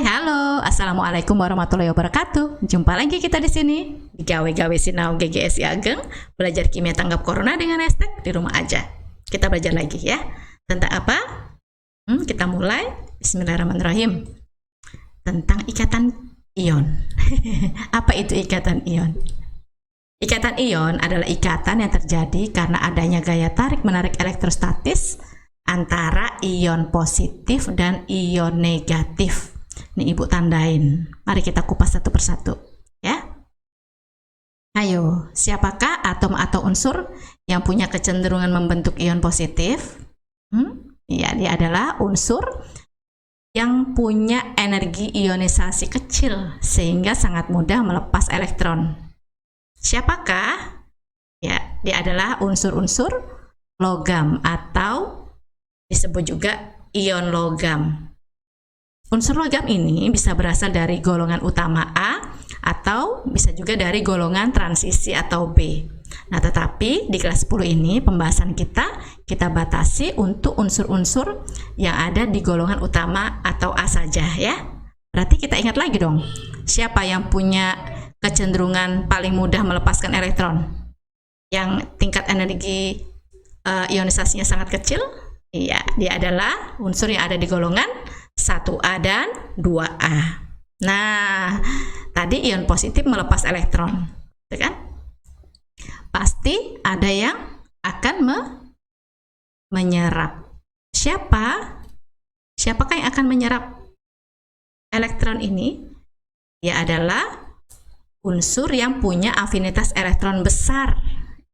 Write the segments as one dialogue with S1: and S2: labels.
S1: Halo, assalamualaikum warahmatullahi wabarakatuh. Jumpa lagi kita di sini di Gawe-Gawe Sinau GGSI Ageng, belajar kimia tanggap corona dengan hashtag di rumah aja. Kita belajar lagi ya. Tentang apa? Kita mulai. Bismillahirrahmanirrahim. Tentang ikatan ion. Apa itu ikatan ion? Ikatan ion adalah ikatan yang terjadi karena adanya gaya tarik-menarik elektrostatis antara ion positif dan ion negatif. Nih Ibu tandain. Mari kita kupas satu persatu, ya. Ayo, siapakah atom atau unsur yang punya kecenderungan membentuk ion positif? Ya, dia adalah unsur yang punya energi ionisasi kecil sehingga sangat mudah melepas elektron. Siapakah? Ya, dia adalah unsur-unsur logam atau disebut juga ion logam. Unsur logam ini bisa berasal dari golongan utama A atau bisa juga dari golongan transisi atau B. Nah, tetapi di kelas 10 ini pembahasan kita batasi untuk unsur-unsur yang ada di golongan utama atau A saja ya. Berarti kita ingat lagi dong, siapa yang punya kecenderungan paling mudah melepaskan elektron? Yang tingkat energi ionisasinya sangat kecil? Iya, dia adalah unsur yang ada di golongan 1A dan 2A. Nah, tadi ion positif melepas elektron, kan? Pasti ada yang akan menyerap. Siapakah yang akan menyerap elektron ini? Dia adalah unsur yang punya afinitas elektron besar,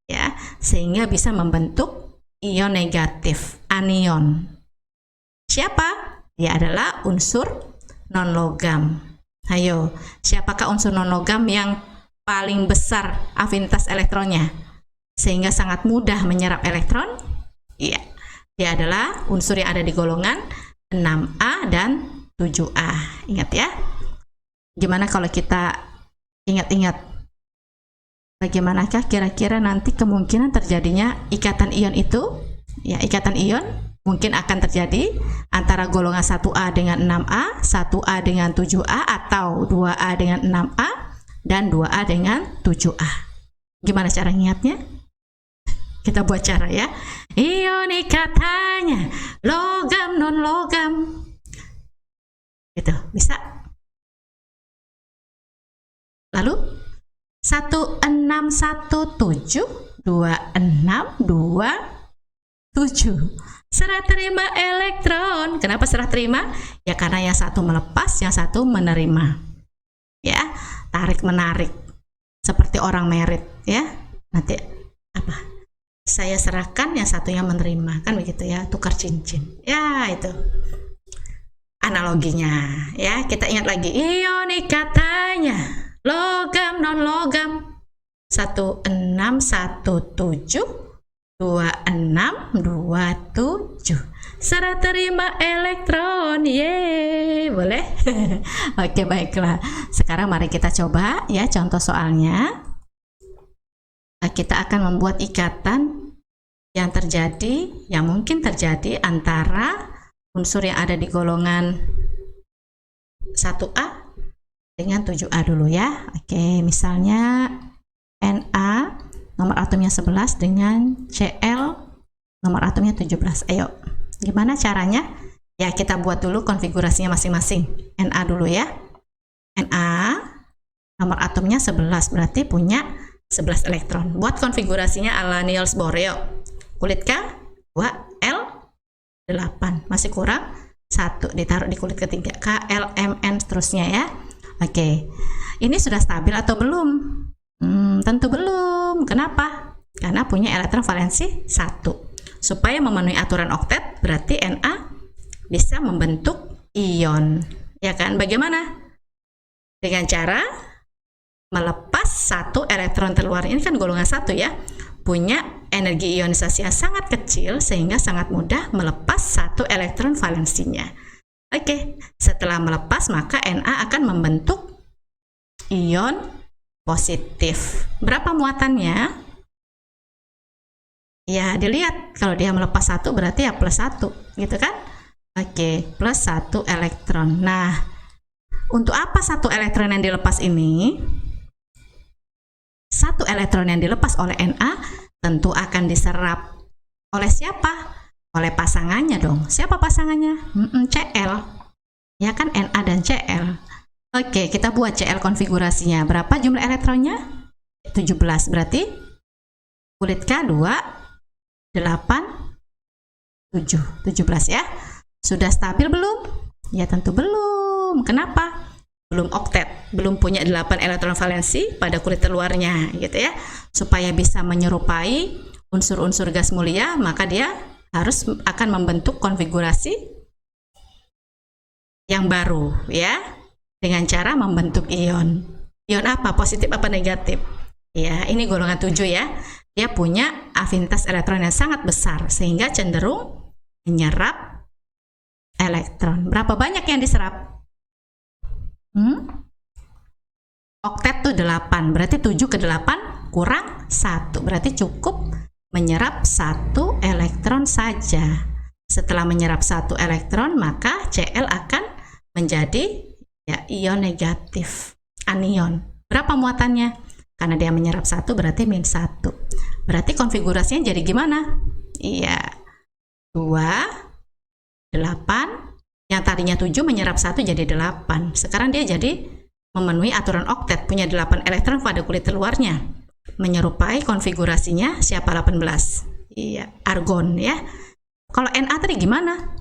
S1: ya, sehingga bisa membentuk ion negatif, anion. Siapa? Dia adalah unsur non-logam. Ayo, siapakah unsur non-logam yang paling besar afinitas elektronnya sehingga sangat mudah menyerap elektron? Iya, dia adalah unsur yang ada di golongan 6A dan 7A. Ingat ya. Gimana kalau kita ingat-ingat bagaimanakah kira-kira nanti kemungkinan terjadinya ikatan ion itu? Ya, ikatan ion mungkin akan terjadi antara golongan 1A dengan 6A, 1A dengan 7A, atau 2A dengan 6A, dan 2A dengan 7A. Gimana cara ingatnya? Kita buat cara ya. Ion ikatannya logam non-logam. Gitu, bisa? Lalu 16172627 serah terima elektron. Kenapa serah terima? Ya karena yang satu melepas, yang satu menerima. Ya, tarik menarik. Seperti orang merit, ya. Nanti apa? Saya serahkan, yang satunya menerima, kan begitu ya, tukar cincin. Ya, itu analoginya. Ya, kita ingat lagi ion ikatannya logam non logam 16172627 serah terima elektron. Yeay, boleh? Oke, baiklah. Sekarang mari kita coba ya contoh soalnya. Kita akan membuat ikatan yang mungkin terjadi antara unsur yang ada di golongan 1A dengan 7A dulu ya. Oke, misalnya Na nomor atomnya 11 dengan Cl nomor atomnya 17. Ayo, gimana caranya? Ya, kita buat dulu konfigurasinya masing-masing. Na dulu ya. Na nomor atomnya 11, berarti punya 11 elektron. Buat konfigurasinya ala Niels Bohr. Kulit K 2L8. Masih kurang 1, ditaruh di kulit ketiga. KLMN seterusnya ya. Oke. Ini sudah stabil atau belum? Tentu belum. Kenapa? Karena punya elektron valensi 1. Supaya memenuhi aturan oktet, berarti Na bisa membentuk ion. Ya kan? Bagaimana? Dengan cara melepas satu elektron terluar. Ini kan golongan 1 ya. Punya energi ionisasi yang sangat kecil sehingga sangat mudah melepas satu elektron valensinya. Oke, setelah melepas maka Na akan membentuk ion positif. Berapa muatannya? Ya, dilihat kalau dia melepas 1 berarti ya plus 1, gitu kan? Oke, plus 1 elektron. Nah, Untuk apa satu elektron yang dilepas ini? Satu elektron yang dilepas oleh Na tentu akan diserap oleh siapa? Oleh pasangannya dong. Siapa pasangannya? Cl. Ya kan, Na dan Cl. Oke, kita buat Cl konfigurasinya. Berapa jumlah elektronnya? 17. Berarti kulit K 2, 8, 7. 17 ya. Sudah stabil belum? Ya tentu belum. Kenapa? Belum oktet, belum punya 8 elektron valensi pada kulit terluarnya gitu ya. Supaya bisa menyerupai unsur-unsur gas mulia, maka dia akan membentuk konfigurasi yang baru ya, dengan cara membentuk ion. Ion apa? Positif apa negatif? Ya, ini golongan 7 ya. Dia punya afinitas elektron yang sangat besar sehingga cenderung menyerap elektron. Berapa banyak yang diserap? Oktet tuh 8, berarti 7 ke 8 kurang 1, berarti cukup menyerap 1 elektron saja. Setelah menyerap 1 elektron, maka Cl akan menjadi ya ion negatif, anion. Berapa muatannya? Karena dia menyerap 1 berarti min 1. Berarti konfigurasinya jadi gimana? Iya, 2, 8, yang tadinya 7 menyerap 1 jadi 8. Sekarang dia jadi memenuhi aturan oktet, punya 8 elektron pada kulit luarnya. Menyerupai konfigurasinya siapa 18? Iya, argon ya. Kalau Na tadi gimana?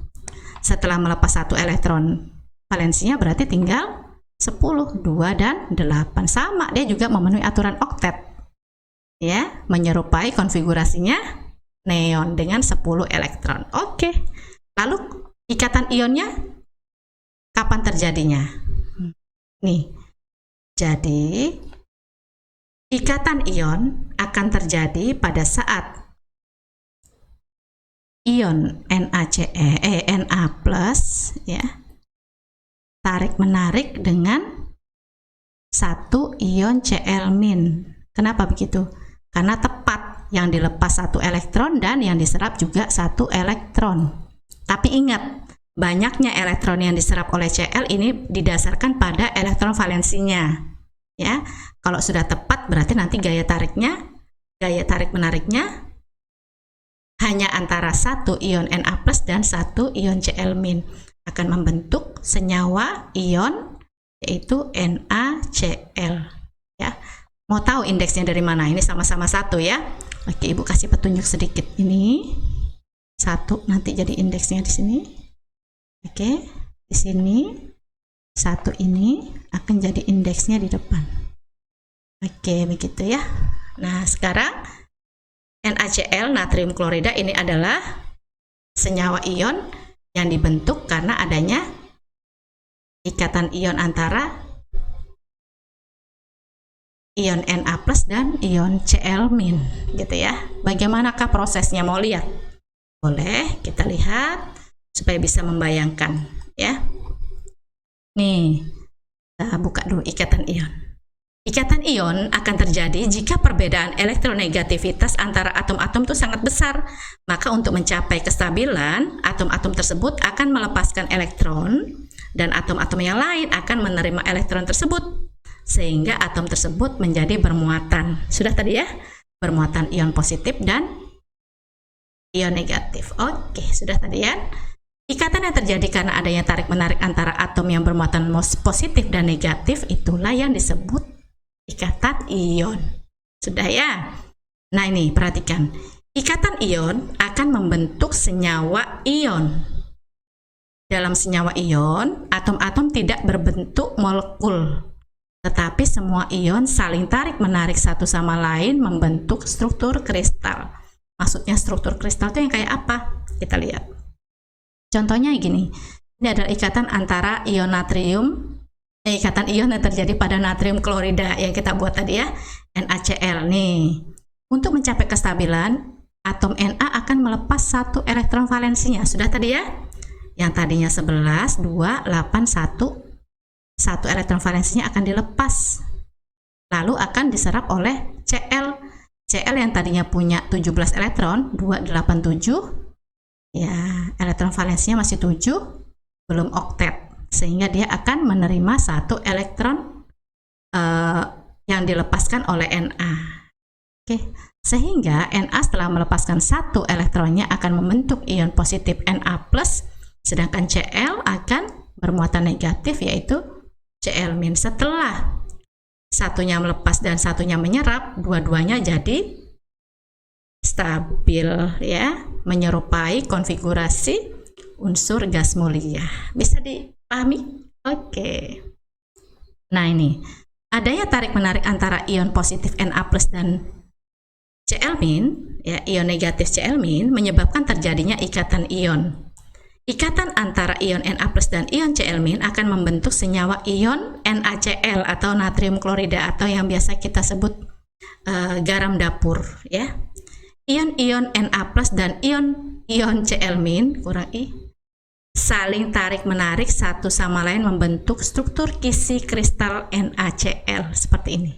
S1: Setelah melepas 1 elektron valensinya berarti tinggal 10, 2 dan 8. Sama, dia juga memenuhi aturan oktet. Ya, menyerupai konfigurasinya neon dengan 10 elektron. Oke. Lalu ikatan ionnya kapan terjadinya? Nih, jadi ikatan ion akan terjadi pada saat ion Na plus ya tarik menarik dengan satu ion Cl min. Kenapa begitu? Karena tepat yang dilepas 1 elektron dan yang diserap juga 1 elektron. Tapi ingat, banyaknya elektron yang diserap oleh Cl ini didasarkan pada elektron valensinya. Ya, kalau sudah tepat berarti nanti gaya tarik menariknya hanya antara 1 ion Na plus dan 1 ion Cl min, akan membentuk senyawa ion yaitu NaCl. Ya, mau tahu indeksnya dari mana? Ini sama-sama 1 ya. Oke, Ibu kasih petunjuk sedikit. Ini 1 nanti jadi indeksnya di sini. Oke, di sini 1 ini akan jadi indeksnya di depan. Oke, begitu ya. Nah, sekarang NaCl, natrium klorida, ini adalah senyawa ion yang dibentuk karena adanya ikatan ion antara ion Na plus dan ion Cl min, gitu ya. Bagaimanakah prosesnya? Mau lihat? Boleh, kita lihat supaya bisa membayangkan ya. Nih, kita buka dulu ikatan ion. Ikatan ion akan terjadi jika perbedaan elektronegativitas antara atom-atom itu sangat besar. Maka untuk mencapai kestabilan, atom-atom tersebut akan melepaskan elektron dan atom-atom yang lain akan menerima elektron tersebut sehingga atom tersebut menjadi bermuatan. Sudah tadi ya, bermuatan ion positif dan ion negatif. Oke, sudah tadi ya. Ikatan yang terjadi karena adanya tarik-menarik antara atom yang bermuatan positif dan negatif, itulah yang disebut ikatan ion. Sudah ya? Nah ini, perhatikan. Ikatan ion akan membentuk senyawa ion. Dalam senyawa ion, atom-atom tidak berbentuk molekul, tetapi semua ion saling tarik-menarik satu sama lain membentuk struktur kristal. Maksudnya struktur kristal itu yang kayak apa? Kita lihat. Contohnya gini, ini adalah ikatan antara ion natrium, ikatan ion yang terjadi pada natrium klorida yang kita buat tadi ya, NaCl nih. Untuk mencapai kestabilan, atom Na akan melepas 1 elektron valensinya. Sudah tadi ya? Yang tadinya 11, 2, 8, 1 elektron valensinya akan dilepas. Lalu akan diserap oleh Cl. Cl yang tadinya punya 17 elektron, 2, 8, 7. Ya, elektron valensinya masih 7, belum oktet. sehingga dia akan menerima satu elektron yang dilepaskan oleh Na. Oke, sehingga Na setelah melepaskan satu elektronnya akan membentuk ion positif Na+, sedangkan Cl akan bermuatan negatif yaitu Cl-. Setelah satunya melepas dan satunya menyerap, dua-duanya jadi stabil ya, menyerupai konfigurasi unsur gas mulia. Bisa dipahami? Oke. Nah, ini adanya tarik-menarik antara ion positif Na+ dan Cl-, ya, ion negatif Cl- menyebabkan terjadinya ikatan ion. Ikatan antara ion Na+ dan ion Cl- akan membentuk senyawa ion NaCl atau natrium klorida atau yang biasa kita sebut garam dapur ya. Ion-ion Na+ dan ion Cl- kurang i saling tarik-menarik satu sama lain membentuk struktur kisi kristal NaCl seperti ini.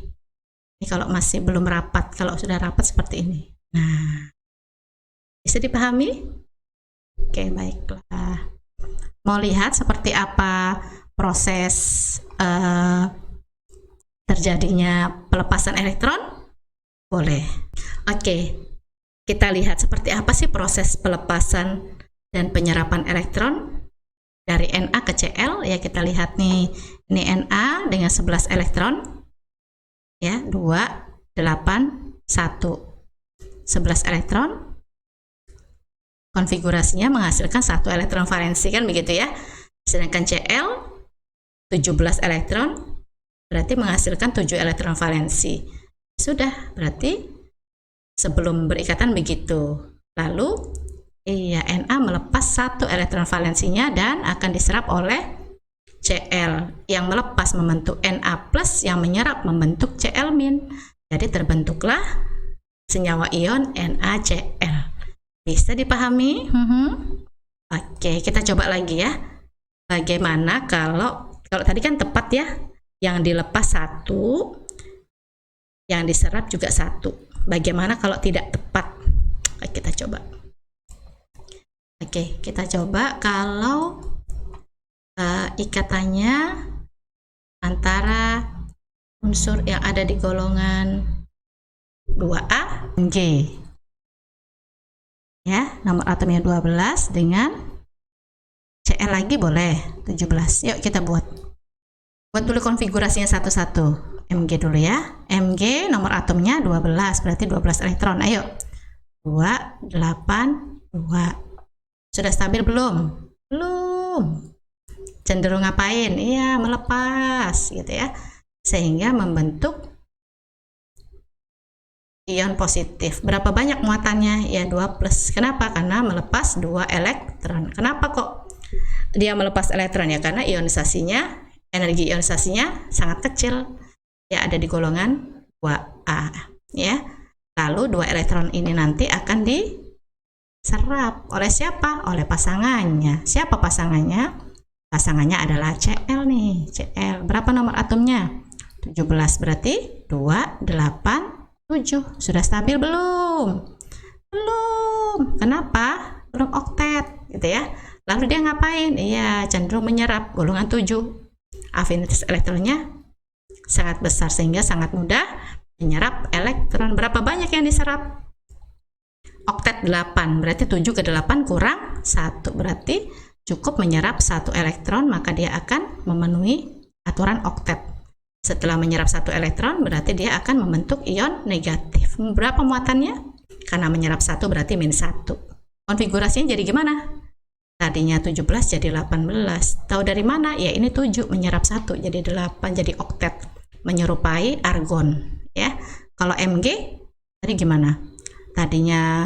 S1: Ini kalau masih belum rapat, kalau sudah rapat seperti ini. Nah, bisa dipahami? Oke, baiklah. Mau lihat seperti apa proses terjadinya pelepasan elektron? Boleh. Oke, kita lihat seperti apa sih proses pelepasan dan penyerapan elektron dari Na ke Cl. Ya, kita lihat nih, ini Na dengan 11 elektron ya, 2, 8, 1, 11 elektron, konfigurasinya menghasilkan 1 elektron valensi kan begitu ya. Sedangkan Cl 17 elektron berarti menghasilkan 7 elektron valensi. Sudah, berarti sebelum berikatan begitu. Lalu iya, Na melepas 1 elektron valensinya dan akan diserap oleh Cl yang melepas membentuk Na+, yang menyerap membentuk Cl-. Jadi terbentuklah senyawa ion NaCl. Bisa dipahami? Oke, kita coba lagi ya. Bagaimana kalau tadi kan tepat ya, yang dilepas 1, yang diserap juga 1. Bagaimana kalau tidak tepat? Oke, kita coba. Oke, kita coba kalau ikatannya antara unsur yang ada di golongan 2A dan G. Ya, nomor atomnya 12 dengan Cl lagi boleh 17. Yuk kita buat dulu konfigurasinya satu-satu. Mg dulu ya. Mg nomor atomnya 12, berarti 12 elektron. Ayo. 2, 8, 2. Sudah stabil belum? Belum. Cenderung ngapain? Iya, melepas gitu ya. Sehingga membentuk ion positif. Berapa banyak muatannya? Ya 2+. Kenapa? Karena melepas 2 elektron. Kenapa kok dia melepas elektron? Ya karena ionisasinya, energi ionisasinya sangat kecil. Ya ada di golongan 2A ya. Lalu 2 elektron ini nanti akan diserap oleh siapa? Oleh pasangannya. Siapa pasangannya? Pasangannya adalah Cl nih. Cl. Berapa nomor atomnya? 17. Berarti 2, 8, 7. Sudah stabil belum? Belum. Kenapa? Belum oktet gitu ya. Lalu dia ngapain? Iya, cenderung menyerap golongan 7. Afinitas elektronnya sangat besar sehingga sangat mudah menyerap elektron. Berapa banyak yang diserap? Oktet 8. Berarti 7 ke 8 kurang 1. Berarti cukup menyerap 1 elektron, maka dia akan memenuhi aturan oktet. Setelah menyerap 1 elektron, berarti dia akan membentuk ion negatif. Berapa muatannya? Karena menyerap 1 berarti -1. Konfigurasinya jadi gimana? Tadinya 17 jadi 18. Tahu dari mana? Ya ini 7 menyerap 1 jadi 8, jadi oktet. Menyerupai argon. Ya. Kalau Mg, tadi gimana? Tadinya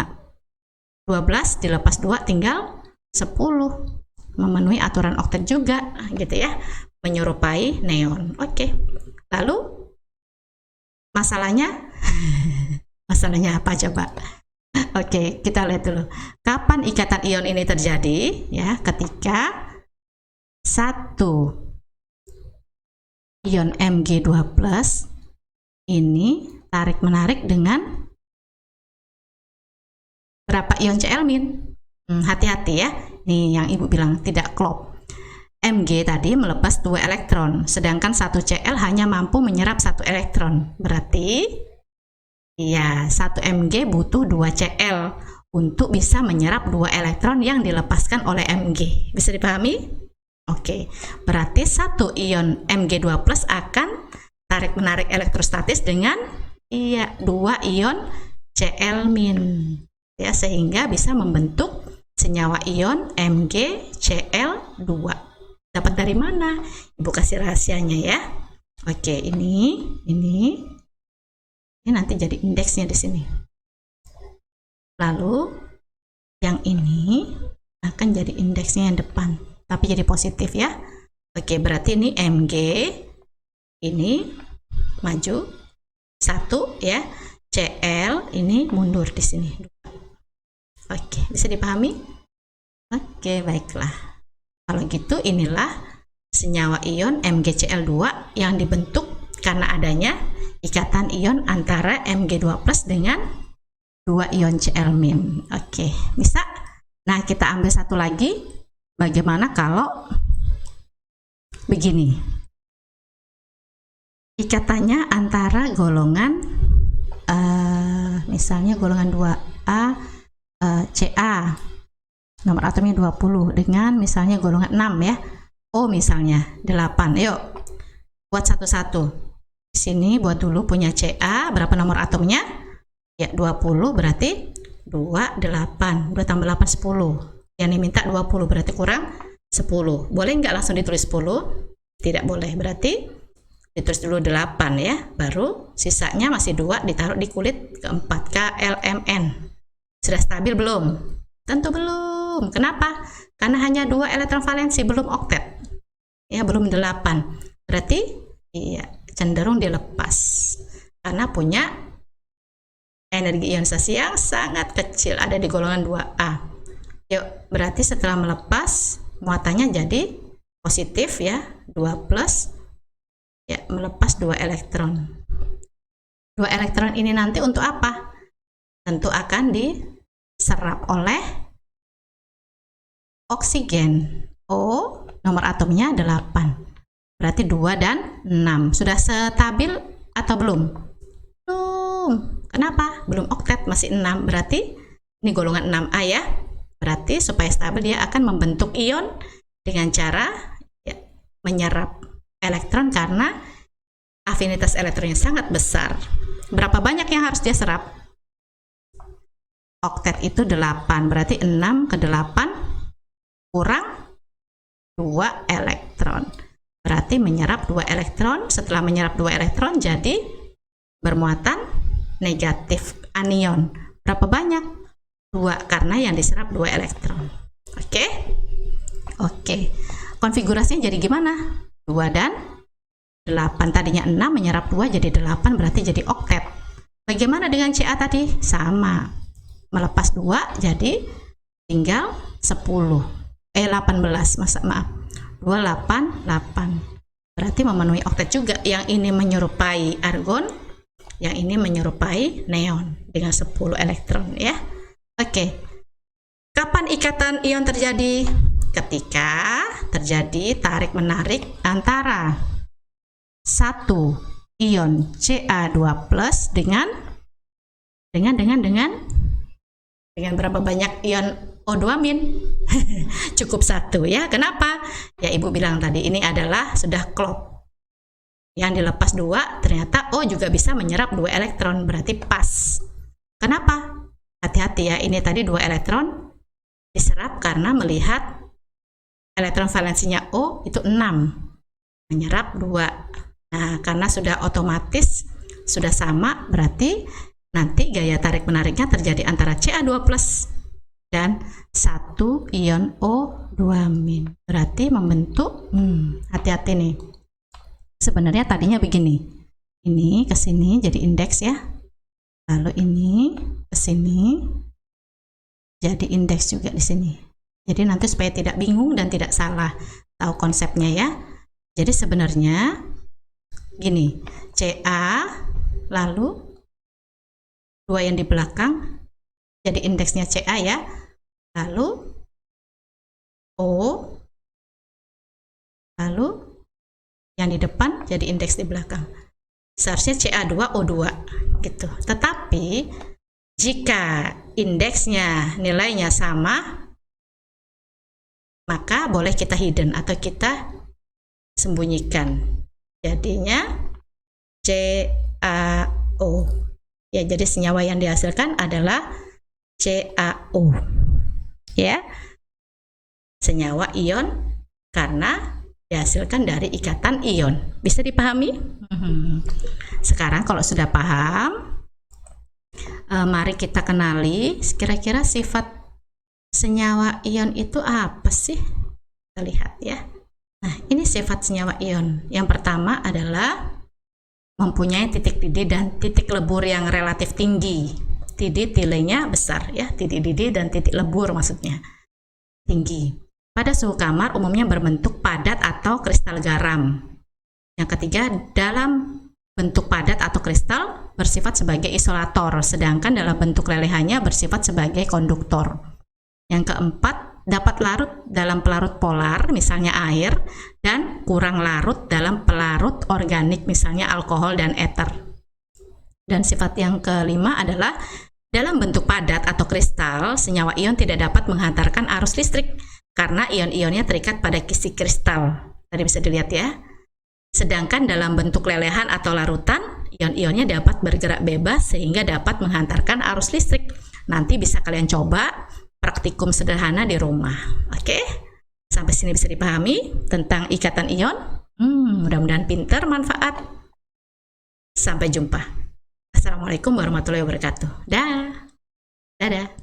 S1: 12 dilepas 2 tinggal 10. Memenuhi aturan oktet juga gitu ya, menyerupai neon. Oke. Lalu masalahnya apa coba? Oke, kita lihat dulu. Kapan ikatan ion ini terjadi? Ya, ketika satu ion Mg2+ ini tarik-menarik dengan berapa ion Cl-. Hati-hati ya. Nih yang Ibu bilang tidak klop. Mg tadi melepas 2 elektron, sedangkan 1 Cl hanya mampu menyerap 1 elektron. Berarti ya 1 Mg butuh 2 Cl untuk bisa menyerap 2 elektron yang dilepaskan oleh Mg. Bisa dipahami? Oke, berarti 1 ion Mg2+ akan tarik-menarik elektrostatis dengan 2 ion Cl-. Ya, sehingga bisa membentuk senyawa ion MgCl2. Dapat dari mana? Ibu kasih rahasianya ya. Oke, ini nanti jadi indeksnya di sini. Lalu yang ini akan jadi indeksnya yang depan, tapi jadi positif ya. Oke, berarti ini Mg, ini maju 1 ya. Cl ini mundur di sini. Oke, bisa dipahami? Oke, baiklah. Kalau gitu inilah senyawa ion MgCl2 yang dibentuk karena adanya ikatan ion antara Mg2+ dengan 2 ion Cl-. Oke, bisa. Nah, kita ambil satu lagi. Bagaimana kalau begini? Ikatannya antara golongan misalnya golongan 2A Ca, nomor atomnya 20, dengan misalnya golongan 6 ya, O misalnya 8. Yuk buat satu-satu. Di sini buat dulu punya Ca, berapa nomor atomnya? Ya 20, berarti 2 8, 2 tambah 8 10. Yang diminta 20, berarti kurang 10. Boleh nggak langsung ditulis 10? Tidak boleh, berarti ditulis dulu 8 ya, baru sisanya masih 2 ditaruh di kulit keempat, KLMN. Sudah stabil belum? Tentu belum. Kenapa? Karena hanya 2 elektron valensi, belum oktet. Ya, belum 8. Berarti iya, cenderung dilepas. Karena punya energi ionisasi yang sangat kecil, ada di golongan 2A. Yuk, berarti setelah melepas, muatannya jadi positif ya, 2+. Ya, melepas 2 elektron. 2 elektron ini nanti untuk apa? Tentu akan diserap oleh oksigen. O nomor atomnya 8. Berarti 2 dan 6. Sudah stabil atau belum? Belum. Kenapa? Belum oktet, masih 6. Berarti ini golongan 6A ya. Berarti supaya stabil dia akan membentuk ion dengan cara ya, menyerap elektron karena afinitas elektronnya sangat besar. Berapa banyak yang harus dia serap? Oktet itu 8, berarti 6 ke 8 kurang 2 elektron. Berarti menyerap 2 elektron. Setelah menyerap 2 elektron jadi bermuatan negatif anion. Berapa banyak? 2, karena yang diserap 2 elektron. Oke? Oke. Konfigurasinya jadi gimana? 2 dan 8. Tadinya 6 menyerap 2 jadi 8, berarti jadi oktet. Bagaimana dengan Ca tadi? Sama. Melepas 2 jadi tinggal 18, maaf 2 8 8, berarti memenuhi oktet juga. Yang ini menyerupai argon, yang ini menyerupai neon dengan 10 elektron ya. Oke, kapan ikatan ion terjadi? Ketika terjadi tarik menarik antara 1 ion Ca2+ dengan berapa banyak ion O2-. Cukup 1 ya. Kenapa? Ya ibu bilang tadi ini adalah sudah klop. Yang dilepas 2, ternyata O juga bisa menyerap 2 elektron, berarti pas. Kenapa? Hati-hati ya, ini tadi 2 elektron diserap karena melihat elektron valensinya O itu 6, menyerap 2. Nah, karena sudah otomatis sudah sama, berarti nanti gaya tarik menariknya terjadi antara Ca2+ dan 1 ion O2-. Berarti membentuk hati-hati nih. Sebenarnya tadinya begini. Ini ke sini jadi indeks ya. Lalu ini ke sini jadi indeks juga di sini. Jadi nanti supaya tidak bingung dan tidak salah, tahu konsepnya ya. Jadi sebenarnya gini, Ca lalu 2 yang di belakang jadi indeksnya Ca ya, lalu O yang di depan jadi indeks di belakang. Seharusnya Ca2O2 gitu. Tetapi jika indeksnya nilainya sama, maka boleh kita hidden atau kita sembunyikan. Jadinya CaO. Ya, jadi senyawa yang dihasilkan adalah CaO. Ya. Senyawa ion karena dihasilkan dari ikatan ion. Bisa dipahami? Sekarang kalau sudah paham, mari kita kenali kira-kira sifat senyawa ion itu apa sih? Kita lihat ya. Nah, ini sifat senyawa ion. Yang pertama adalah mempunyai titik didih dan titik lebur yang relatif tinggi. Titik-titiknya besar ya, titik didih dan titik lebur maksudnya tinggi. Pada suhu kamar umumnya berbentuk padat atau kristal garam. Yang ketiga, dalam bentuk padat atau kristal bersifat sebagai isolator, sedangkan dalam bentuk lelehannya bersifat sebagai konduktor. Yang keempat, dapat larut dalam pelarut polar, misalnya air, dan kurang larut dalam pelarut organik, misalnya alkohol dan ether. Dan sifat yang kelima adalah dalam bentuk padat atau kristal, senyawa ion tidak dapat menghantarkan arus listrik karena ion-ionnya terikat pada kisi kristal. Tadi bisa dilihat ya. Sedangkan dalam bentuk lelehan atau larutan, ion-ionnya dapat bergerak bebas sehingga dapat menghantarkan arus listrik. Nanti bisa kalian coba praktikum sederhana di rumah. Oke? Sampai sini bisa dipahami tentang ikatan ion? Mudah-mudahan pinter, manfaat. Sampai jumpa. Assalamualaikum warahmatullahi wabarakatuh. Dadah.